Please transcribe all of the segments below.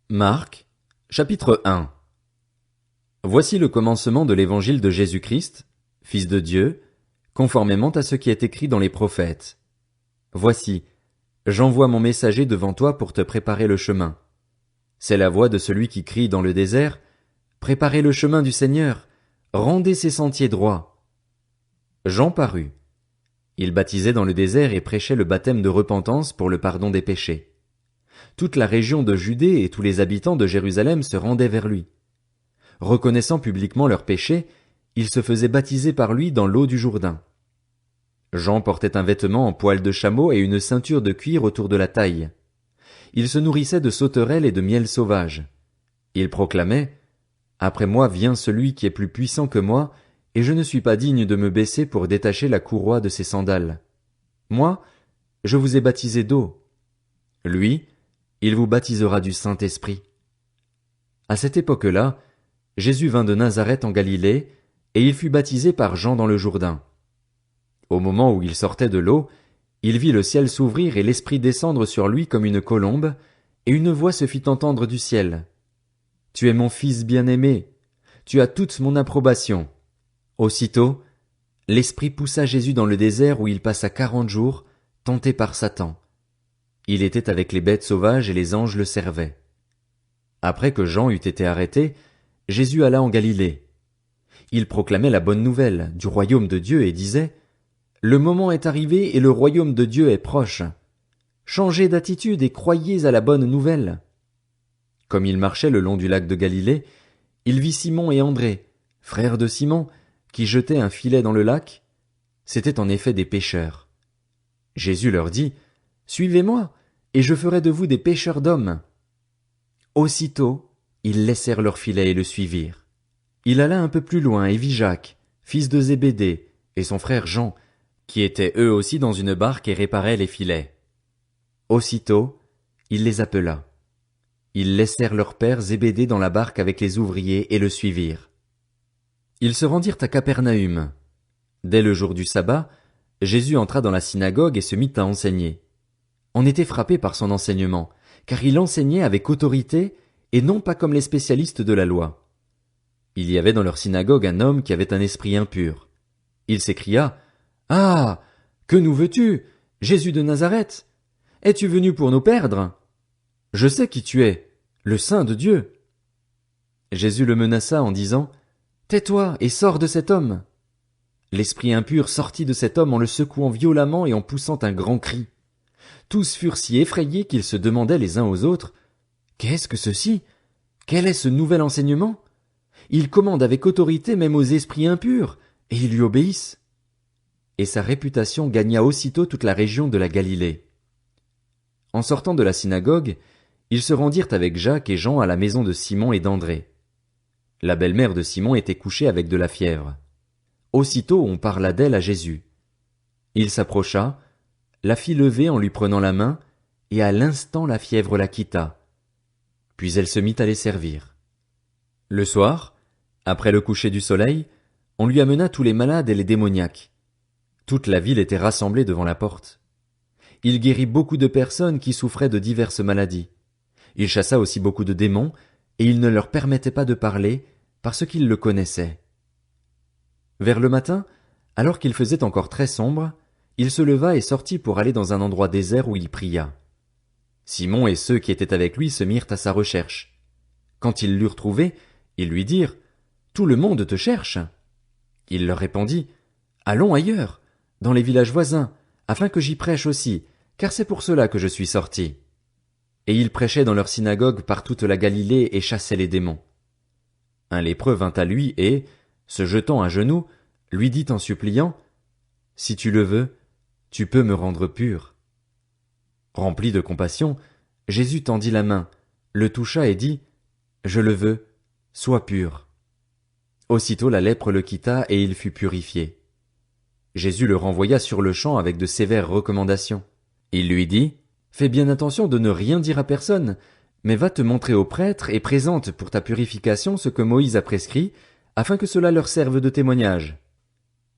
Marc, chapitre 1. Voici le commencement de l'évangile de Jésus-Christ, Fils de Dieu, conformément à ce qui est écrit dans les prophètes. Voici, j'envoie mon messager devant toi pour te préparer le chemin. C'est la voix de celui qui crie dans le désert, préparez le chemin du Seigneur, rendez ses sentiers droits. Jean parut. Il baptisait dans le désert et prêchait le baptême de repentance pour le pardon des péchés. Toute la région de Judée et tous les habitants de Jérusalem se rendaient vers lui. Reconnaissant publiquement leurs péchés, ils se faisaient baptiser par lui dans l'eau du Jourdain. Jean portait un vêtement en poil de chameau et une ceinture de cuir autour de la taille. Il se nourrissait de sauterelles et de miel sauvage. Il proclamait « Après moi vient celui qui est plus puissant que moi, et je ne suis pas digne de me baisser pour détacher la courroie de ses sandales. Moi, je vous ai baptisé d'eau. Lui, il vous baptisera du Saint-Esprit. » À cette époque-là, Jésus vint de Nazareth en Galilée, et il fut baptisé par Jean dans le Jourdain. Au moment où il sortait de l'eau, il vit le ciel s'ouvrir et l'Esprit descendre sur lui comme une colombe, et une voix se fit entendre du ciel. « Tu es mon Fils bien-aimé, tu as toute mon approbation. » Aussitôt, l'Esprit poussa Jésus dans le désert où il passa 40 jours, tenté par Satan. Il était avec les bêtes sauvages et les anges le servaient. Après que Jean eut été arrêté, Jésus alla en Galilée. Il proclamait la bonne nouvelle du royaume de Dieu et disait « Le moment est arrivé et le royaume de Dieu est proche. Changez d'attitude et croyez à la bonne nouvelle. » Comme il marchait le long du lac de Galilée, il vit Simon et André, frères de Simon, qui jetaient un filet dans le lac. C'étaient en effet des pêcheurs. Jésus leur dit « Suivez-moi, et je ferai de vous des pêcheurs d'hommes. » Aussitôt, ils laissèrent leur filet et le suivirent. Il alla un peu plus loin et vit Jacques, fils de Zébédée, et son frère Jean, qui étaient eux aussi dans une barque et réparaient les filets. Aussitôt, il les appela. Ils laissèrent leur père Zébédée dans la barque avec les ouvriers et le suivirent. Ils se rendirent à Capernaüm. Dès le jour du sabbat, Jésus entra dans la synagogue et se mit à enseigner. On était frappé par son enseignement, car il enseignait avec autorité et non pas comme les spécialistes de la loi. Il y avait dans leur synagogue un homme qui avait un esprit impur. Il s'écria « Ah! Que nous veux-tu, Jésus de Nazareth? Es-tu venu pour nous perdre? Je sais qui tu es, le Saint de Dieu. » Jésus le menaça en disant « Tais-toi et sors de cet homme. » L'esprit impur sortit de cet homme en le secouant violemment et en poussant un grand cri. Tous furent si effrayés qu'ils se demandaient les uns aux autres « Qu'est-ce que ceci? Quel est ce nouvel enseignement? Il commande avec autorité même aux esprits impurs, et ils lui obéissent. » Et sa réputation gagna aussitôt toute la région de la Galilée. En sortant de la synagogue, ils se rendirent avec Jacques et Jean à la maison de Simon et d'André. La belle-mère de Simon était couchée avec de la fièvre. Aussitôt on parla d'elle à Jésus. Il s'approcha, la fit lever en lui prenant la main, et à l'instant la fièvre la quitta. Puis elle se mit à les servir. Le soir, après le coucher du soleil, on lui amena tous les malades et les démoniaques. Toute la ville était rassemblée devant la porte. Il guérit beaucoup de personnes qui souffraient de diverses maladies. Il chassa aussi beaucoup de démons, et il ne leur permettait pas de parler, parce qu'ils le connaissaient. Vers le matin, alors qu'il faisait encore très sombre, il se leva et sortit pour aller dans un endroit désert où il pria. Simon et ceux qui étaient avec lui se mirent à sa recherche. Quand ils l'eurent trouvé, ils lui dirent « Tout le monde te cherche. » Il leur répondit « Allons ailleurs, dans les villages voisins, afin que j'y prêche aussi, car c'est pour cela que je suis sorti. » Et il prêchait dans leur synagogue par toute la Galilée et chassait les démons. Un lépreux vint à lui et, se jetant à genoux, lui dit en suppliant « Si tu le veux, tu peux me rendre pur. » Rempli de compassion, Jésus tendit la main, le toucha et dit « Je le veux, sois pur. » Aussitôt la lèpre le quitta et il fut purifié. Jésus le renvoya sur-le-champ avec de sévères recommandations. Il lui dit « Fais bien attention de ne rien dire à personne, mais va te montrer au prêtre et présente pour ta purification ce que Moïse a prescrit, afin que cela leur serve de témoignage. »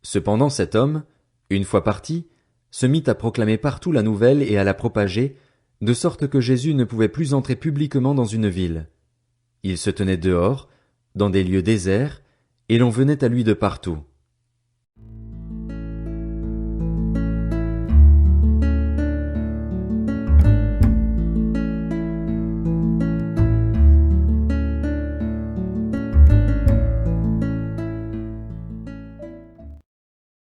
Cependant cet homme, une fois parti, se mit à proclamer partout la nouvelle et à la propager, de sorte que Jésus ne pouvait plus entrer publiquement dans une ville. Il se tenait dehors, dans des lieux déserts, et l'on venait à lui de partout.